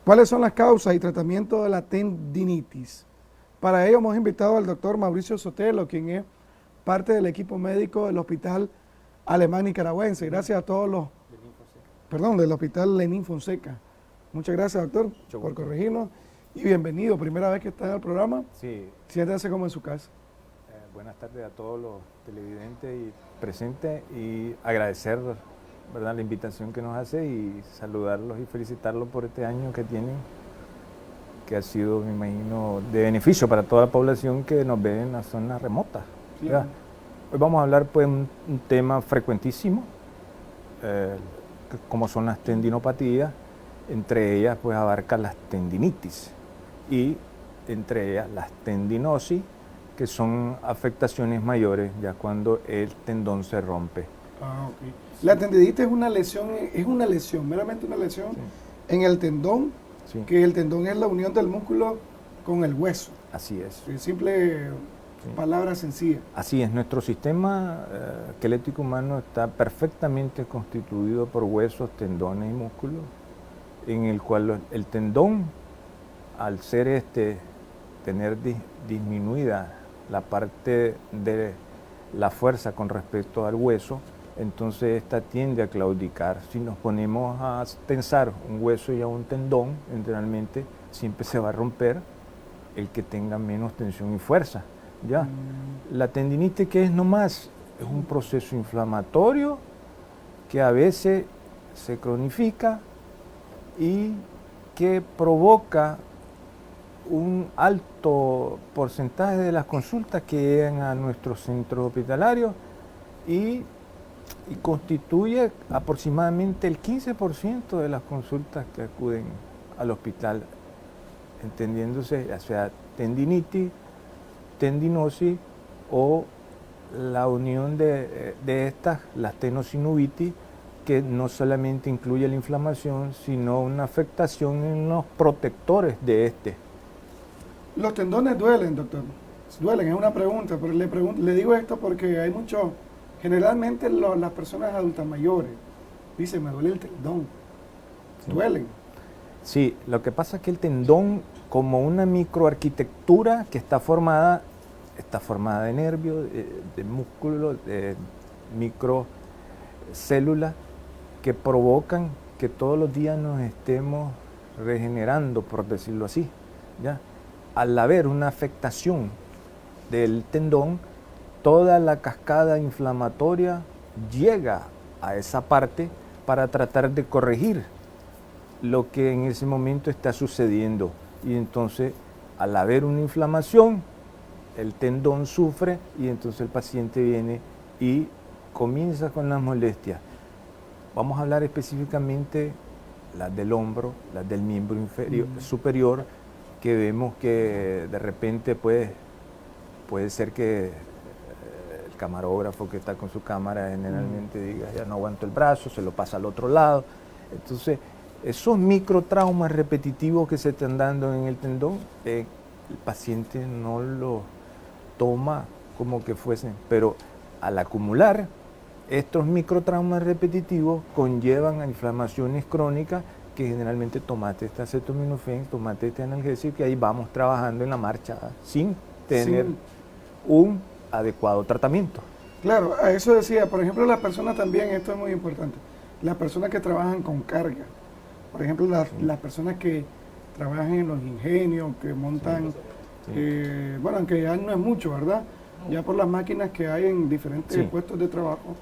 ¿Cuáles son las causas y tratamiento de la tendinitis? Para ello hemos invitado al doctor Mauricio Sotelo, quien es parte del equipo médico del Hospital Alemán Nicaragüense. Gracias a todos los, del Hospital Lenín Fonseca. Muchas gracias, doctor, por corregirnos. Y bienvenido, primera vez que está en el programa. Sí. Siéntase como en su casa. Buenas tardes a todos los televidentes y presentes y agradecer, ¿verdad?, la invitación que nos hace y saludarlos y felicitarlos por este año que tienen, que ha sido, me imagino, de beneficio para toda la población que nos ve en las zonas remotas. Sí. Hoy vamos a hablar pues un tema frecuentísimo, como son las tendinopatías. Entre ellas pues abarca las tendinitis y entre ellas las tendinosis, que son afectaciones mayores ya cuando el tendón se rompe. Okay. La tendinitis es una lesión, meramente una lesión en el tendón, que el tendón es la unión del músculo con el hueso. Así es. Simple palabra sencilla. Así es, nuestro sistema esquelético humano está perfectamente constituido por huesos, tendones y músculos, en el cual el tendón, al ser tener disminuida la parte de la fuerza con respecto al hueso, entonces esta tiende a claudicar. Si nos ponemos a tensar un hueso y a un tendón, generalmente siempre se va a romper el que tenga menos tensión y fuerza. ¿Ya? La tendinitis, ¿qué es nomás? Es un proceso inflamatorio que a veces se cronifica y que provoca un alto porcentaje de las consultas que llegan a nuestros centros hospitalarios y constituye aproximadamente el 15% de las consultas que acuden al hospital, entendiéndose ya sea tendinitis, tendinosis o la unión de estas, las tenosinovitis, que no solamente incluye la inflamación, sino una afectación en los protectores de Los tendones duelen, doctor. Duelen, es una pregunta, pero le digo esto porque hay generalmente las personas adultas mayores dicen, me duele el tendón. Sí. Duelen. Sí, lo que pasa es que el tendón, como una microarquitectura que está formada de nervios, de músculos, de microcélulas que provocan que todos los días nos estemos regenerando, por decirlo así, ¿ya? Al haber una afectación del tendón, toda la cascada inflamatoria llega a esa parte para tratar de corregir lo que en ese momento está sucediendo. Y entonces, al haber una inflamación, el tendón sufre y entonces el paciente viene y comienza con las molestias. Vamos a hablar específicamente las del hombro, las del miembro superior, que vemos que de repente puede ser que el camarógrafo que está con su cámara generalmente diga, ya no aguanto el brazo, se lo pasa al otro lado. Entonces, esos microtraumas repetitivos que se están dando en el tendón, el paciente no lo toma como que fuesen, pero al acumular estos microtraumas repetitivos conllevan a inflamaciones crónicas que generalmente tomate este acetaminofén, tomate este analgésico, y ahí vamos trabajando en la marcha sin tener un adecuado tratamiento. Claro, a eso decía, por ejemplo, las personas también, esto es muy importante, las personas que trabajan con carga, por ejemplo, las personas que trabajan en los ingenios, que montan, bueno, aunque ya no es mucho, ¿verdad? Ya por las máquinas que hay en diferentes puestos de trabajo,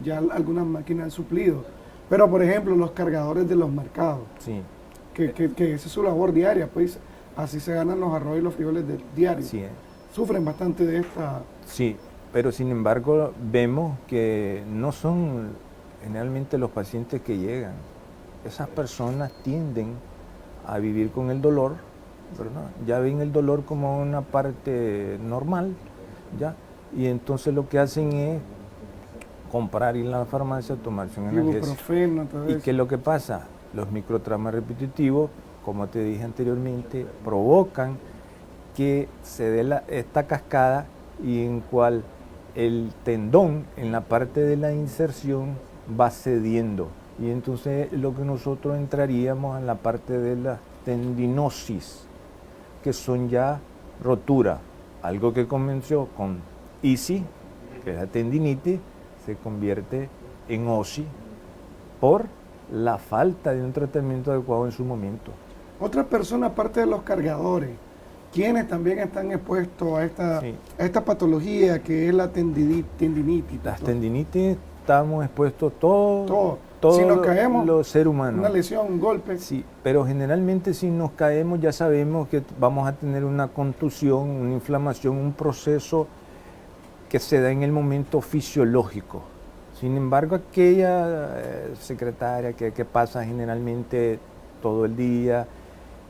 ya algunas máquinas han suplido. Pero, por ejemplo, los cargadores de los mercados, que esa es su labor diaria, pues así se ganan los arroz y los frijoles diarios. Sufren bastante de esta... Sí, pero sin embargo vemos que no son generalmente los pacientes que llegan. Esas personas tienden a vivir con el dolor, ¿verdad? Ya ven el dolor como una parte normal, ¿ya? Y entonces lo que hacen es comprar, ir a la farmacia, tomarse un analgésico. ¿Y qué es lo que pasa? Los microtraumas repetitivos, como te dije anteriormente, provocan que se dé esta cascada y en cual el tendón en la parte de la inserción va cediendo. Y entonces lo que nosotros entraríamos en la parte de las tendinosis, que son ya rotura. Algo que comenzó con isi, que es la tendinitis, se convierte en osi por la falta de un tratamiento adecuado en su momento. Otra persona, aparte de los cargadores, quienes también están expuestos a esta patología que es la tendinitis. Las tendinitis estamos expuestos todos si nos caemos, los seres humanos. Una lesión, un golpe. Sí, pero generalmente si nos caemos ya sabemos que vamos a tener una contusión, una inflamación, un proceso que se da en el momento fisiológico. Sin embargo, aquella secretaria que pasa generalmente todo el día,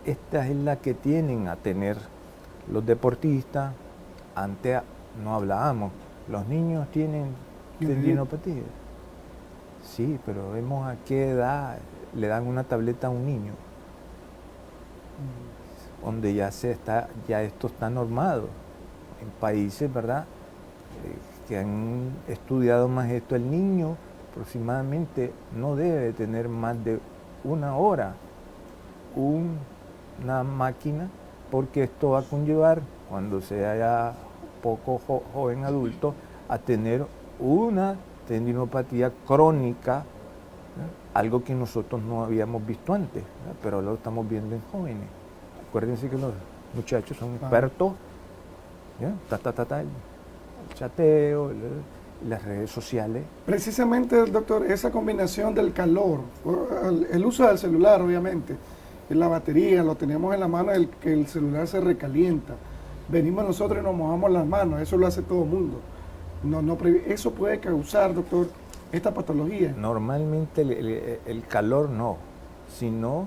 esta es la que tienen a tener los deportistas. Antes no hablábamos, los niños tienen tendinopatía. Sí, pero vemos a qué edad le dan una tableta a un niño, donde ya esto está normado. En países, ¿verdad?, que han estudiado más esto, el niño aproximadamente no debe tener más de una hora una máquina, porque esto va a conllevar, cuando sea ya poco joven adulto, a tener una tendinopatía crónica, algo que nosotros no habíamos visto antes, ¿verdad?, pero ahora lo estamos viendo en jóvenes. Acuérdense que los muchachos son expertos, ¿ya? El chateo, las redes sociales. Precisamente, doctor, esa combinación del calor, el uso del celular, obviamente, la batería, lo tenemos en la mano, que el celular se recalienta. Venimos nosotros y nos mojamos las manos, eso lo hace todo el mundo. Eso puede causar, doctor, esta patología. Normalmente el calor no, sino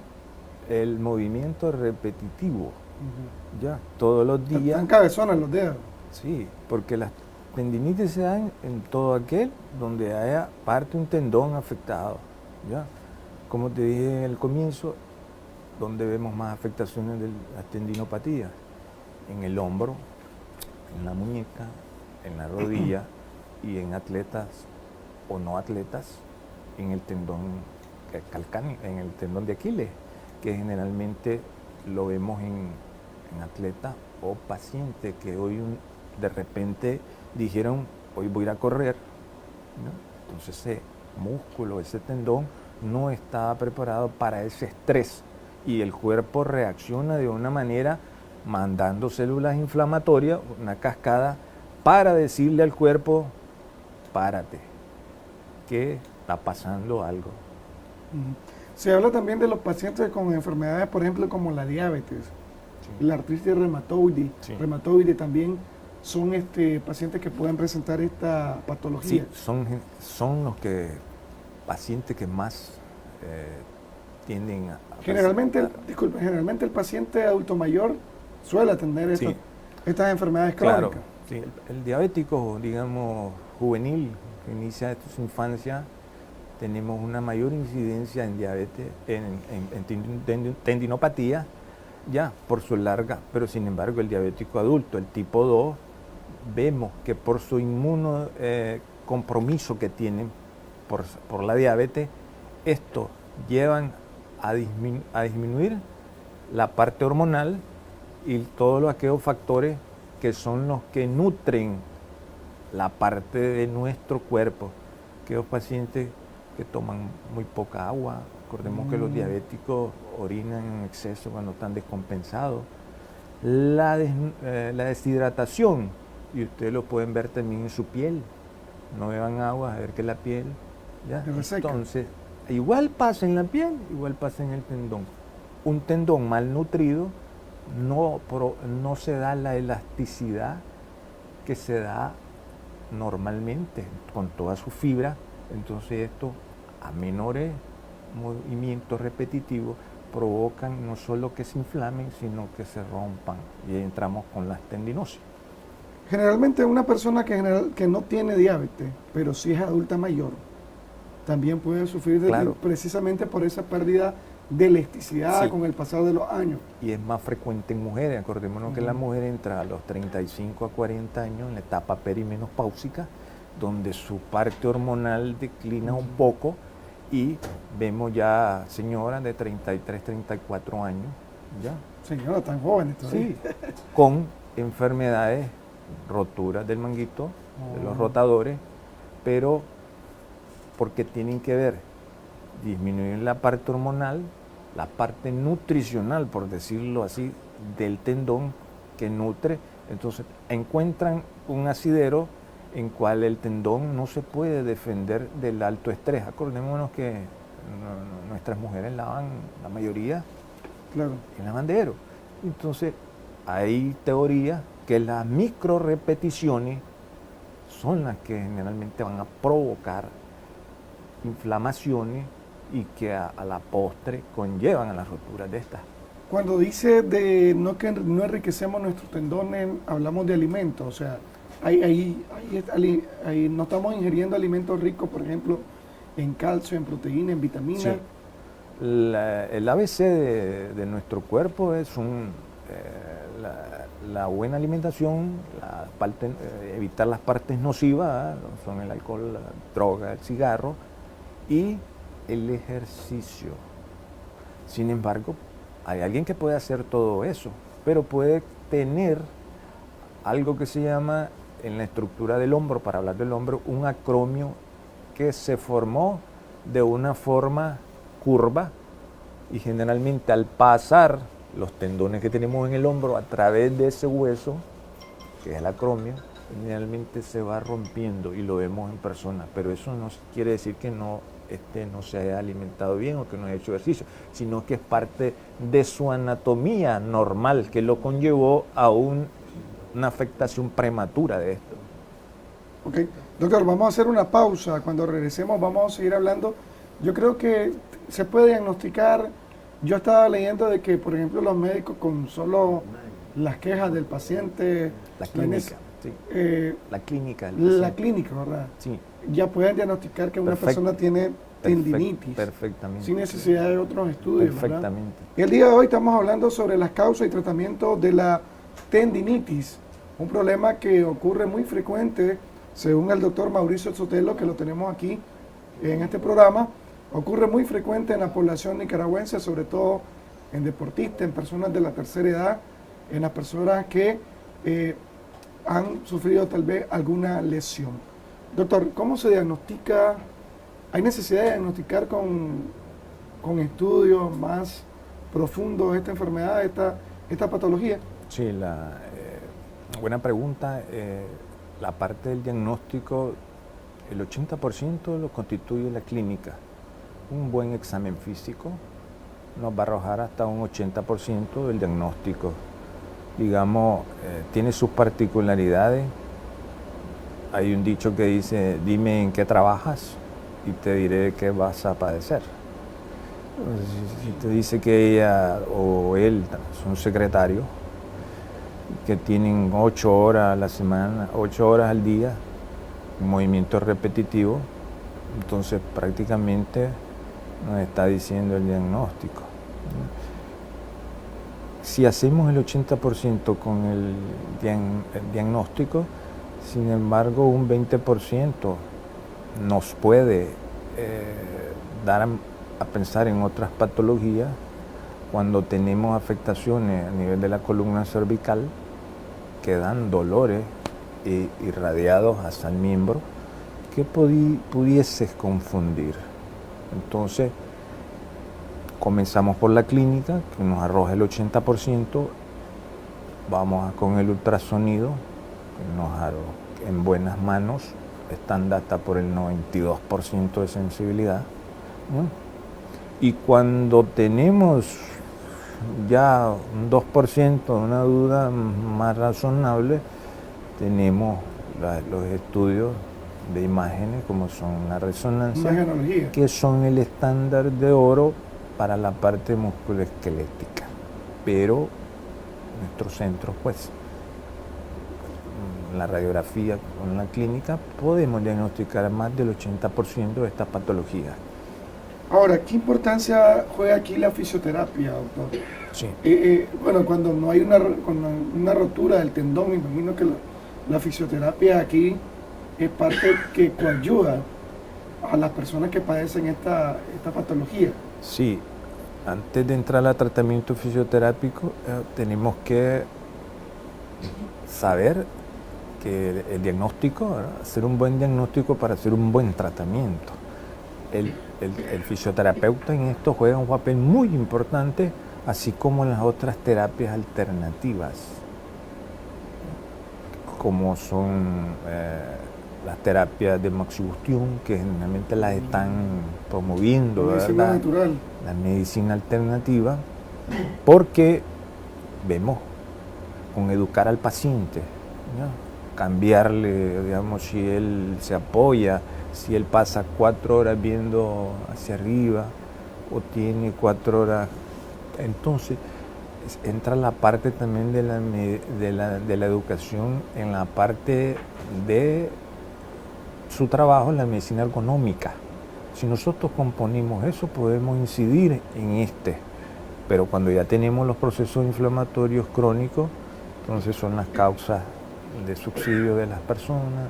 el movimiento repetitivo. Ya, todos los días. Están cabezones los dedos. Sí, porque las tendinitis se dan en todo aquel donde haya parte un tendón afectado. Ya, como te dije en el comienzo, donde vemos más afectaciones de las tendinopatías, en el hombro, en la muñeca, en la rodilla y en atletas o no atletas, en el tendón calcáneo, en el tendón de Aquiles, que generalmente lo vemos en atletas o pacientes que hoy de repente dijeron, hoy voy a ir a correr, ¿no? Entonces ese músculo, ese tendón no estaba preparado para ese estrés y el cuerpo reacciona de una manera mandando células inflamatorias, una cascada, para decirle al cuerpo, párate, que está pasando algo. Se habla también de los pacientes con enfermedades, por ejemplo, como la diabetes, la artritis reumatoide también son pacientes que pueden presentar esta patología. Sí, son los pacientes que más tienden a generalmente el paciente adulto mayor suele tener estas enfermedades crónicas. Claro, sí, el diabético, digamos, juvenil, que inicia desde su infancia, tenemos una mayor incidencia en diabetes, en tendinopatía, ya por su larga, pero sin embargo el diabético adulto, el tipo 2, vemos que por su compromiso que tienen por la diabetes, esto llevan a disminuir la parte hormonal y todos aquellos factores que son los que nutren la parte de nuestro cuerpo. Aquellos pacientes que toman muy poca agua, recordemos que los diabéticos orinan en exceso cuando están descompensados. La deshidratación, y ustedes lo pueden ver también en su piel, no beban agua, a ver que la piel, ¿ya? Entonces, igual pasa en la piel, igual pasa en el tendón. Un tendón malnutrido no se da la elasticidad que se da normalmente con toda su fibra. Entonces esto, a menores movimientos repetitivos, provocan no solo que se inflamen, sino que se rompan, y ahí entramos con las tendinosis. Generalmente una persona que no tiene diabetes, pero sí es adulta mayor, también puede sufrir precisamente por esa pérdida de elasticidad con el pasar de los años. Y es más frecuente en mujeres. Acordémonos que la mujer entra a los 35 a 40 años en la etapa perimenopáusica, donde su parte hormonal declina un poco, y vemos ya señoras de 33, 34 años ¿ya? Señora, tan jóvenes todavía. Sí, con enfermedades, roturas del manguito, de los rotadores, pero porque tienen que ver disminuir la parte hormonal, la parte nutricional, por decirlo así, del tendón que nutre. Entonces encuentran un asidero en cual el tendón no se puede defender del alto estrés. Acordémonos que nuestras mujeres lavan la mayoría en lavandero. Entonces hay teorías que las micro repeticiones son las que generalmente van a provocar inflamaciones y que a la postre conllevan a las roturas de estas. Cuando dice de que no enriquecemos nuestros tendones, hablamos de alimentos, o sea, ahí no estamos ingiriendo alimentos ricos, por ejemplo, en calcio, en proteína, en vitaminas. Sí. El ABC de nuestro cuerpo es la buena alimentación, evitar las partes nocivas, son el alcohol, la droga, el cigarro, y el ejercicio. Sin embargo, hay alguien que puede hacer todo eso, pero puede tener algo que se llama, en la estructura del hombro, para hablar del hombro, un acromio que se formó de una forma curva, y generalmente al pasar los tendones que tenemos en el hombro a través de ese hueso, que es el acromio, generalmente se va rompiendo y lo vemos en personas, pero eso no quiere decir que no se haya alimentado bien o que no haya hecho ejercicio, sino que es parte de su anatomía normal que lo conllevó a una afectación prematura de esto. Ok, doctor, vamos a hacer una pausa. Cuando regresemos vamos a seguir hablando. Yo creo que se puede diagnosticar. Yo estaba leyendo de que, por ejemplo, los médicos con solo las quejas del paciente, la clínica, la clínica, ¿verdad? Sí. Ya pueden diagnosticar que una persona tiene tendinitis. Perfectamente. Sin necesidad de otros estudios. Perfectamente. ¿Verdad? Y el día de hoy estamos hablando sobre las causas y tratamiento de la tendinitis, un problema que ocurre muy frecuente, según el doctor Mauricio Sotelo, que lo tenemos aquí en este programa. Ocurre muy frecuente en la población nicaragüense, sobre todo en deportistas, en personas de la tercera edad, en las personas que han sufrido tal vez alguna lesión. Doctor, ¿cómo se diagnostica? ¿Hay necesidad de diagnosticar con estudios más profundos esta enfermedad, esta patología? Sí, buena pregunta. La parte del diagnóstico, el 80% lo constituye la clínica. Un buen examen físico nos va a arrojar hasta un 80% del diagnóstico. Digamos, tiene sus particularidades. Hay un dicho que dice, dime en qué trabajas y te diré qué vas a padecer. Si te dice que ella o él son secretarios, que tienen 8 horas a la semana, 8 horas al día, movimiento repetitivo, entonces prácticamente nos está diciendo el diagnóstico. Si hacemos el 80% con el diagnóstico, sin embargo un 20% nos puede dar a pensar en otras patologías cuando tenemos afectaciones a nivel de la columna cervical que dan dolores irradiados hasta el miembro que pudieses confundir. Entonces, comenzamos por la clínica, que nos arroja el 80%, vamos con el ultrasonido, que nos arroja en buenas manos, están hasta por el 92% de sensibilidad. Y cuando tenemos ya un 2%, una duda más razonable, tenemos los estudios de imágenes como son la resonancia, que son el estándar de oro para la parte musculoesquelética. Pero nuestros centros, pues, la radiografía con la clínica, podemos diagnosticar más del 80% de estas patologías. Ahora, ¿qué importancia juega aquí la fisioterapia, doctor? Sí. Bueno, cuando no hay una rotura del tendón, me imagino que la fisioterapia aquí es parte que coayuda a las personas que padecen esta patología. Sí, antes de entrar al tratamiento fisioterápico, tenemos que saber que el diagnóstico, ¿verdad? Hacer un buen diagnóstico para hacer un buen tratamiento. El fisioterapeuta en esto juega un papel muy importante, así como en las otras terapias alternativas, como son las terapias de Maxigustión, que generalmente las están promoviendo, medicina ¿verdad? natural. La medicina alternativa, porque vemos con educar al paciente, ¿no? Cambiarle, digamos, si él se apoya, si él pasa 4 horas viendo hacia arriba o tiene 4 horas, entonces entra la parte también de la educación en la parte de su trabajo en la medicina ergonómica. Si nosotros componemos eso, podemos incidir en pero cuando ya tenemos los procesos inflamatorios crónicos, entonces son las causas de subsidio de las personas,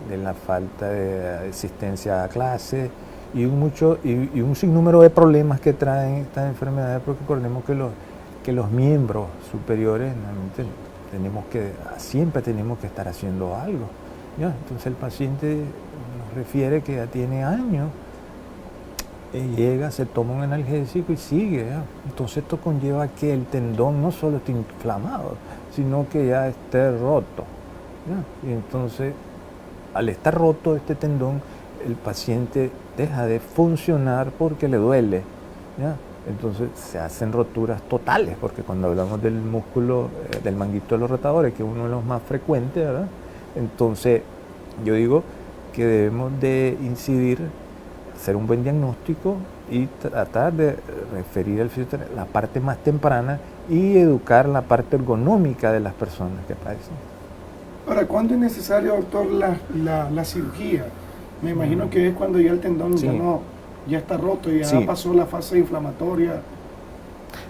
de la falta de asistencia a clases y un sinnúmero de problemas que traen estas enfermedades, porque recordemos que los miembros superiores siempre tenemos que estar haciendo algo, ¿ya? Entonces el paciente nos refiere que ya tiene años, llega, se toma un analgésico y sigue, ¿ya? Entonces esto conlleva que el tendón no solo esté inflamado, sino que ya esté roto, ¿ya? Y entonces, al estar roto este tendón, el paciente deja de funcionar porque le duele, ¿ya? Entonces se hacen roturas totales, porque cuando hablamos del músculo, del manguito de los rotadores, que es uno de los más frecuentes, ¿verdad? Entonces yo digo que debemos de incidir, hacer un buen diagnóstico y tratar de referir al fisioterapeuta la parte más temprana y educar la parte ergonómica de las personas que padecen. Ahora, ¿cuándo es necesario, doctor, la cirugía? Me imagino que es cuando ya el tendón ya está roto, ya pasó la fase inflamatoria.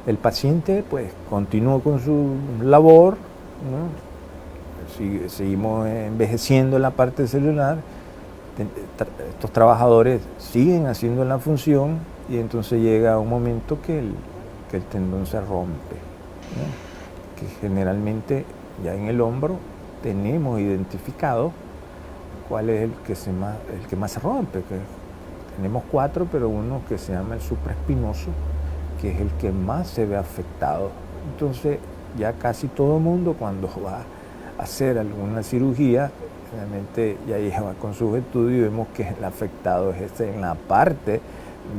El paciente pues continúa con su labor, ¿no? Seguimos envejeciendo la parte celular, estos trabajadores siguen haciendo la función y entonces llega un momento que el tendón se rompe, ¿no? Que generalmente ya en el hombro tenemos identificado cuál es el que más se rompe. Tenemos 4, pero uno que se llama el supraespinoso, que es el que más se ve afectado. Entonces ya casi todo el mundo cuando va a hacer alguna cirugía, realmente ya lleva con sus estudios y vemos que el afectado es en la parte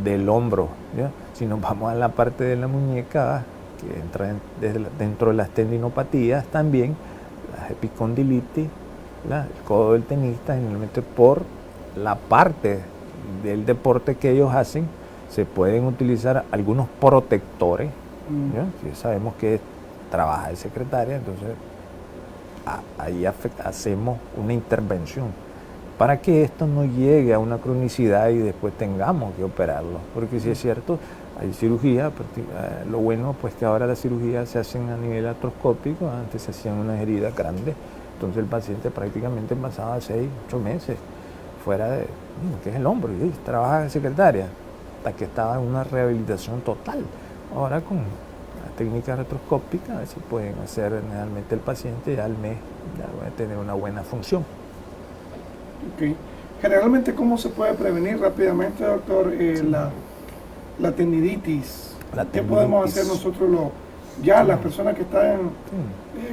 del hombro, ¿ya? Si nos vamos a la parte de la muñeca, que entra dentro de las tendinopatías también, las epicondilitis, el codo del tenista, generalmente por la parte del deporte que ellos hacen, se pueden utilizar algunos protectores, ¿ya? Si sabemos que trabaja de secretaria, entonces ahí hacemos una intervención para que esto no llegue a una cronicidad y después tengamos que operarlo, porque si es cierto, hay cirugía, lo bueno pues que ahora las cirugías se hacen a nivel artroscópico, antes se hacían unas heridas grandes, entonces el paciente prácticamente pasaba 6, 8 meses fuera de, que es el hombro, y trabaja de secretaria, hasta que estaba en una rehabilitación total. Ahora con la técnica artroscópica se pueden hacer generalmente el paciente ya al mes ya va a tener una buena función. Okay. Generalmente, ¿cómo se puede prevenir rápidamente, doctor, la tendinitis? ¿Qué podemos hacer nosotros las personas que están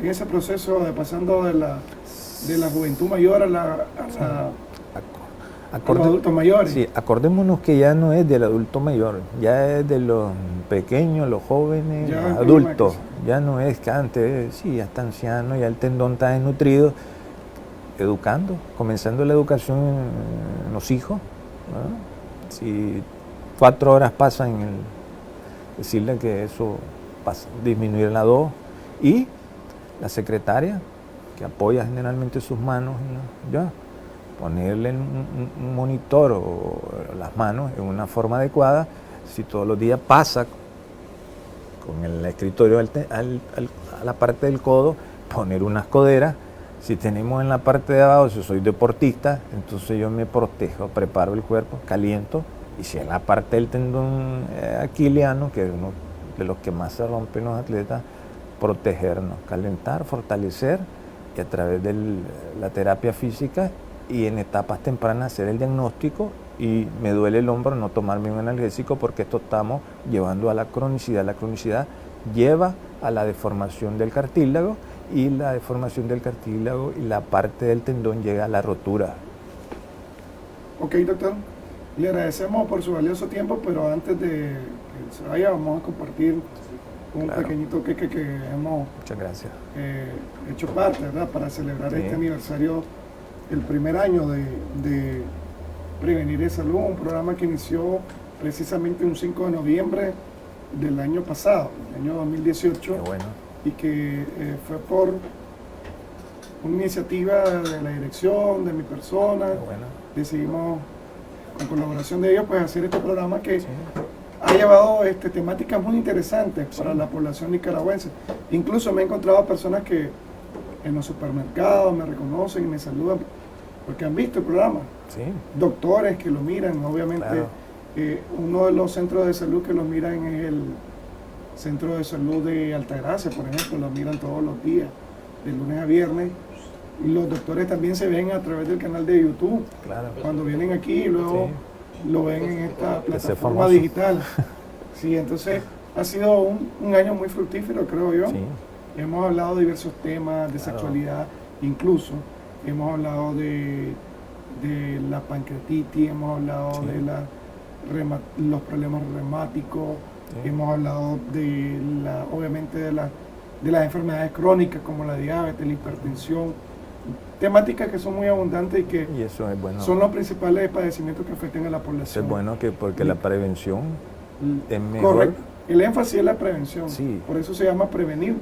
en ese proceso de pasando de la juventud mayor a los adultos mayores? Sí, acordémonos que ya no es del adulto mayor, ya es de los pequeños, los jóvenes, los adultos. Ya no es que antes, ya está anciano, ya el tendón está desnutrido. Educando, comenzando la educación en los hijos, ¿no? Si 4 horas pasan decirle que eso pasa, disminuir a 2, y la secretaria que apoya generalmente sus manos, ¿no? Ya ponerle un monitor o las manos en una forma adecuada. Si todos los días pasa con el escritorio a la parte del codo, poner unas coderas. Si tenemos en la parte de abajo, si soy deportista, entonces yo me protejo, preparo el cuerpo, caliento Y si en la parte del tendón aquiliano, que es uno de los que más se rompen los atletas, protegernos, calentar, fortalecer, y a través de la terapia física y en etapas tempranas hacer el diagnóstico. Y me duele el hombro, no tomarme un analgésico, porque esto estamos llevando a la cronicidad. La cronicidad lleva a la deformación del cartílago, y la deformación del cartílago y la parte del tendón llega a la rotura. Ok, doctor. Le agradecemos por su valioso tiempo, pero antes de que se vaya, vamos a compartir un pequeñito queque que hemos Muchas gracias. Hecho parte, ¿verdad? Para celebrar Sí. este aniversario, el primer año de Prevenir es Salud, un programa que inició precisamente un 5 de noviembre del año pasado, el año 2018, Qué bueno. y que fue por una iniciativa de la dirección, de mi persona. Qué bueno. Decidimos, con colaboración de ellos, pues hacer este programa que Sí. ha llevado temáticas muy interesantes Sí. para la población nicaragüense. Incluso me he encontrado personas que en los supermercados me reconocen y me saludan porque han visto el programa. Sí. Doctores que lo miran, obviamente. Claro. Uno de los centros de salud que lo miran es el Centro de Salud de Altagracia, por ejemplo, lo miran todos los días, de lunes a viernes. Y los doctores también se ven a través del canal de YouTube, Claro. cuando vienen aquí y luego lo ven en esta plataforma famoso. digital. Sí, entonces ha sido un año muy fructífero, creo yo. Sí. Hemos hablado de diversos temas, de Claro. sexualidad, incluso hemos hablado de la pancreatitis, hemos hablado Sí. de los problemas reumáticos, Sí. hemos hablado obviamente de las enfermedades crónicas como la diabetes, la hipertensión, temáticas que son muy abundantes y que Y eso es bueno. son los principales padecimientos que afectan a la Eso población. es bueno, porque la prevención es mejor. Correcto. El énfasis es la prevención. Sí. Por eso se llama prevenir.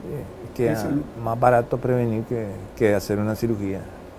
Que Es salud. más barato prevenir que hacer una cirugía.